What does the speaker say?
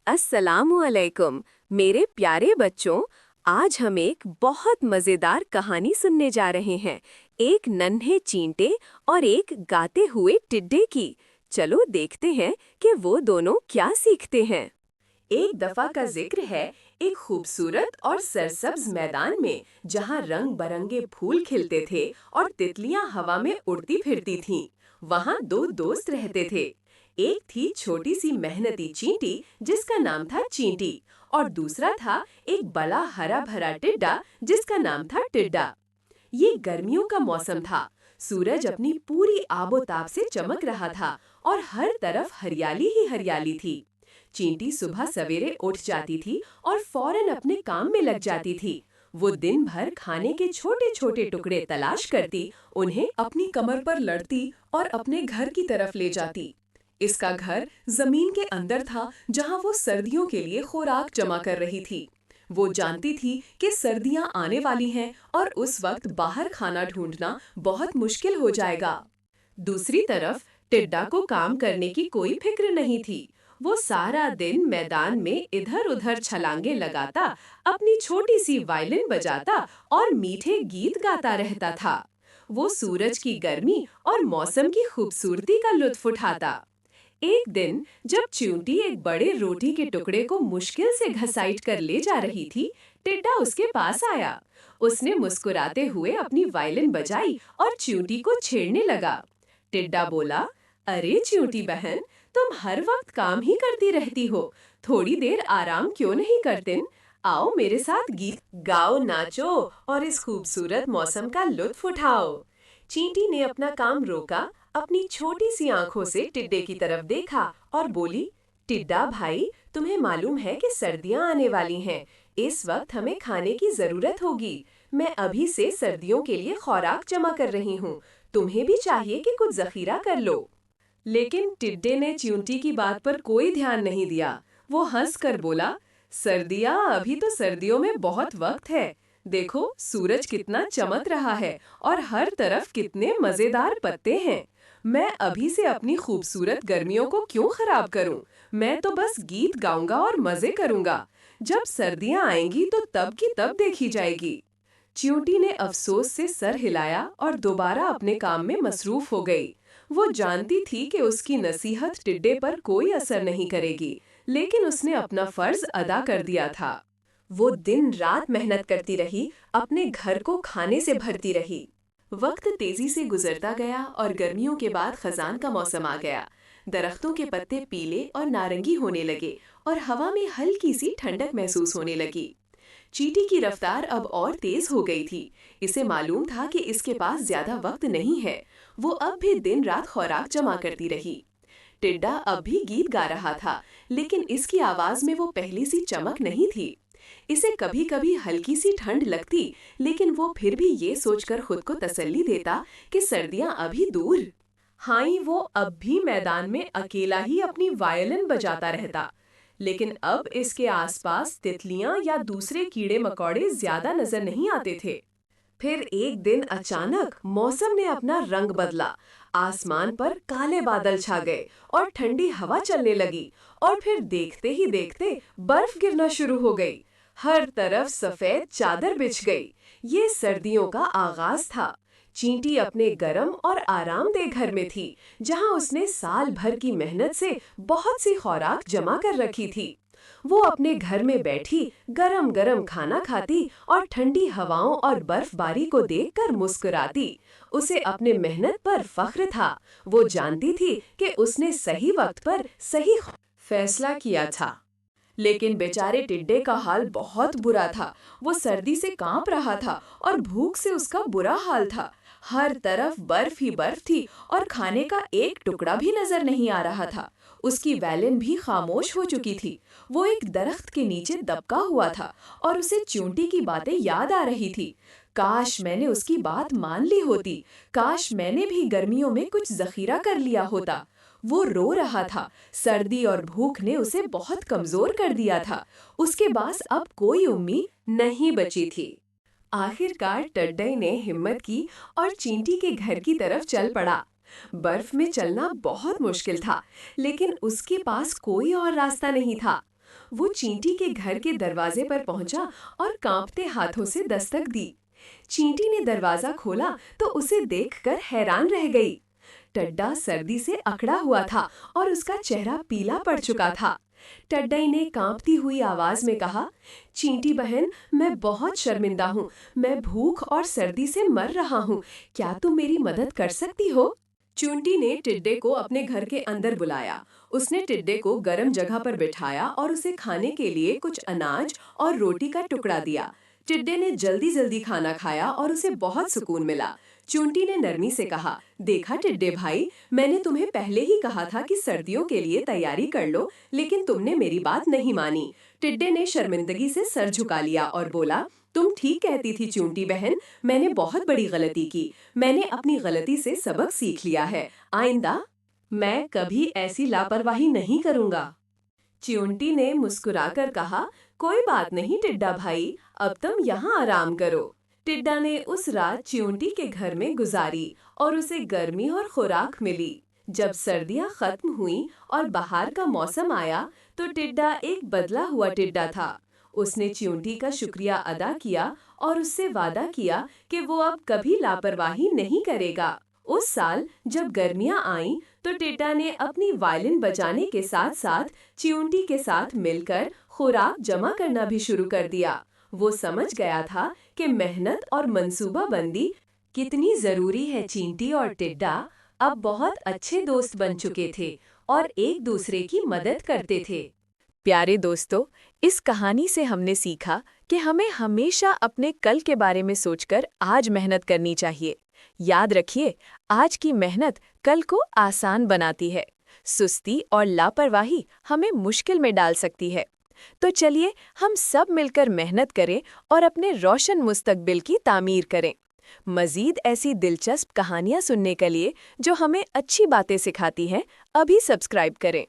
अस्सलामुअलैकुम मेरे प्यारे बच्चों। आज हम एक बहुत मज़ेदार कहानी सुनने जा रहे हैं, एक नन्हे चींटे और एक गाते हुए टिड्डे की। चलो देखते हैं कि वो दोनों क्या सीखते हैं। एक दफा का जिक्र है, एक खूबसूरत और सरसब्ज मैदान में, जहाँ रंग बरंगे फूल खिलते थे और तितलियां हवा में उड़ती फिरती थीं। वहाँ दो दोस्त रहते थे। एक थी छोटी सी मेहनती चींटी जिसका नाम था चींटी, और दूसरा था एक बड़ा हरा भरा टिड्डा जिसका नाम था टिड्डा। ये गर्मियों का मौसम था। सूरज अपनी पूरी आबोताब से चमक रहा था और हर तरफ हरियाली ही हरियाली थी। चींटी सुबह सवेरे उठ जाती थी और फौरन अपने काम में लग जाती थी। वो दिन भर खाने के छोटे छोटे टुकड़े तलाश करती, उन्हें अपनी कमर पर लड़ती और अपने घर की तरफ ले जाती। इसका घर जमीन के अंदर था, जहां वो सर्दियों के लिए खुराक जमा कर रही थी। वो जानती थी कि सर्दियां आने वाली हैं और उस वक्त बाहर खाना ढूंढना बहुत मुश्किल हो जाएगा। दूसरी तरफ टिड्डा को काम करने की कोई फिक्र नहीं थी। वो सारा दिन मैदान में इधर-उधर छलांगे लगाता, अपनी छोटी सी वायलिन बजाता और मीठे गीत गाता रहता था। वो सूरज की गर्मी और मौसम की खूबसूरती का लुत्फ उठाता। एक दिन जब चींटी एक बड़े रोटी के टुकड़े को मुश्किल से घसीट कर ले जा रही थी, टिड्डा उसके पास आया। उसने मुस्कुराते हुए अपनी वायलिन बजाई और चींटी को छेड़ने लगा। टिड्डा बोला, अरे चींटी बहन, तुम हर वक्त काम ही करती रहती हो, थोड़ी देर आराम क्यों नहीं करते? आओ मेरे साथ गीत गाओ, नाचो और इस खूबसूरत मौसम का लुत्फ उठाओ। चींटी ने अपना काम रोका, अपनी छोटी सी आंखों से टिड्डे की तरफ देखा और बोली, टिड्डा भाई, तुम्हें मालूम है कि सर्दियां आने वाली हैं। इस वक्त हमें खाने की जरूरत होगी। मैं अभी से सर्दियों के लिए खुराक जमा कर रही हूँ। तुम्हें भी चाहिए कि कुछ जखीरा कर लो। लेकिन टिड्डे ने चींटी की बात पर कोई ध्यान नहीं दिया। वो हंस कर बोला, सर्दियां, अभी तो सर्दियों में बहुत वक्त है। देखो सूरज कितना चमक रहा है और हर तरफ कितने मजेदार पत्ते हैं। मैं अभी से अपनी खूबसूरत गर्मियों को क्यों खराब करूं? मैं तो बस गीत गाऊंगा और मजे करूंगा। जब सर्दियां आएंगी तो तब की तब देखी जाएगी। चींटी ने अफसोस से सर हिलाया और दोबारा अपने काम में मसरूफ हो गई। वो जानती थी कि उसकी नसीहत टिड्डे पर कोई असर नहीं करेगी, लेकिन उसने अपना फर्ज अदा कर दिया था। वो दिन रात मेहनत करती रही, अपने घर को खाने से भरती रही। वक्त तेजी से गुजरता गया और गर्मियों के बाद खजान का मौसम आ गया। दरख्तों के पत्ते पीले और नारंगी होने लगे और हवा में हल्की सी ठंडक महसूस होने लगी। चींटी की रफ्तार अब और तेज हो गई थी। इसे मालूम था कि इसके पास ज्यादा वक्त नहीं है। वो अब भी दिन रात खुराक जमा करती रही। टिड्डा अब भी गीत गा रहा था, लेकिन इसकी आवाज में वो पहली सी चमक नहीं थी। इसे कभी कभी हल्की सी ठंड लगती, लेकिन वो फिर भी ये सोचकर खुद को तसल्ली देता कि सर्दियां अभी दूर। हाँ, वो अब भी मैदान में अकेला ही अपनी वायलिन बजाता रहता, लेकिन अब इसके आसपास तितलियां या दूसरे कीड़े मकोड़े ज्यादा नजर नहीं आते थे। फिर एक दिन अचानक मौसम ने अपना रंग बदला। आसमान पर काले बादल छा गए और ठंडी हवा चलने लगी, और फिर देखते ही देखते बर्फ गिरना शुरू हो गई। हर तरफ सफेद चादर बिछ गई। ये सर्दियों का आगाज था। चींटी अपने गरम और आरामदेह घर में थी, जहां उसने साल भर की मेहनत से बहुत सी खुराक जमा कर रखी थी। वो अपने घर में बैठी गरम गरम खाना खाती और ठंडी हवाओं और बर्फबारी को देखकर मुस्कुराती। उसे अपने मेहनत पर फख्र था। वो जानती थी कि उसने सही वक्त पर सही फैसला किया था। लेकिन बेचारे टिड्डे का हाल बहुत बुरा था। वो सर्दी से कांप रहा था और भूख से उसका बुरा हाल था। हर तरफ बर्फ ही बर्फ थी और खाने का एक टुकड़ा भी नजर नहीं आ रहा था। उसकी वैलिन भी खामोश हो चुकी थी। वो एक दरख्त के नीचे दबका हुआ था और उसे चींटी की बातें याद आ रही थी। काश मैंने उसकी बात मान ली होती। काश मैंने भी गर्मियों में कुछ जखीरा कर लिया होता। वो रो रहा था। सर्दी और भूख ने उसे बहुत कमजोर कर दिया था। उसके पास अब कोई उम्मीद नहीं बची थी। आखिरकार टिड्डे ने हिम्मत की और चींटी के घर की तरफ चल पड़ा। बर्फ में चलना बहुत मुश्किल था, लेकिन उसके पास कोई और रास्ता नहीं था। वो चींटी के घर के दरवाजे पर पहुंचा और कांपते हाथों से दस्तक दी। चींटी ने दरवाजा खोला तो उसे देखकर हैरान रह गई। टड्डा सर्दी से अकड़ा हुआ था और उसका चेहरा पीला पड़ चुका था। टड्डई ने कांपती हुई आवाज में कहा, चींटी बहन, मैं बहुत शर्मिंदा हूँ। मैं भूख और सर्दी से मर रहा हूँ। क्या तुम मेरी मदद कर सकती हो? चूंटी ने टिड्डे को अपने घर के अंदर बुलाया। उसने टिड्डे को गर्म जगह पर बिठाया और उसे खाने के लिए कुछ अनाज और रोटी का टुकड़ा दिया। टिड्डे ने जल्दी जल्दी खाना खाया और उसे बहुत सुकून मिला। चूंटी ने नरमी से कहा, देखा टिड्डे भाई, मैंने तुम्हें पहले ही कहा था कि सर्दियों के लिए तैयारी कर लो, लेकिन तुमने मेरी बात नहीं मानी। टिड्डे ने शर्मिंदगी से सर झुका लिया और बोला, तुम ठीक कहती थी चूंटी बहन, मैंने बहुत बड़ी गलती की। मैंने अपनी गलती से सबक सीख लिया है। आइंदा मैं कभी ऐसी लापरवाही नहीं करूंगा। चूंटी ने मुस्कुराकर कहा, कोई बात नहीं टिड्डा भाई, अब तुम यहाँ आराम करो। टिड्डा ने उस रात चूंटी के घर में गुजारी और उसे गर्मी और खुराक मिली। जब सर्दियाँ खत्म हुईं और बाहर का मौसम आया तो टिड्डा एक बदला हुआ टिड्डा था। उसने चूंटी का शुक्रिया अदा किया और उससे वादा किया कि वो अब कभी लापरवाही नहीं करेगा। उस साल जब गर्मियां आईं तो टिड्डा ने अपनी वायलिन बजाने के साथ साथ चूंटी के साथ मिलकर खुराक जमा करना भी शुरू कर दिया। वो समझ गया था कि मेहनत और मंसूबाबंदी कितनी जरूरी है। चींटी और टिड्डा अब बहुत अच्छे दोस्त बन चुके थे और एक दूसरे की मदद करते थे। प्यारे दोस्तों, इस कहानी से हमने सीखा कि हमें हमेशा अपने कल के बारे में सोचकर आज मेहनत करनी चाहिए। याद रखिए, आज की मेहनत कल को आसान बनाती है। सुस्ती और लापरवाही हमें मुश्किल में डाल सकती है। तो चलिए हम सब मिलकर मेहनत करें और अपने रोशन मुस्तकबिल की तामीर करें। मज़ीद ऐसी दिलचस्प कहानियाँ सुनने के लिए जो हमें अच्छी बातें सिखाती हैं, अभी सब्सक्राइब करें।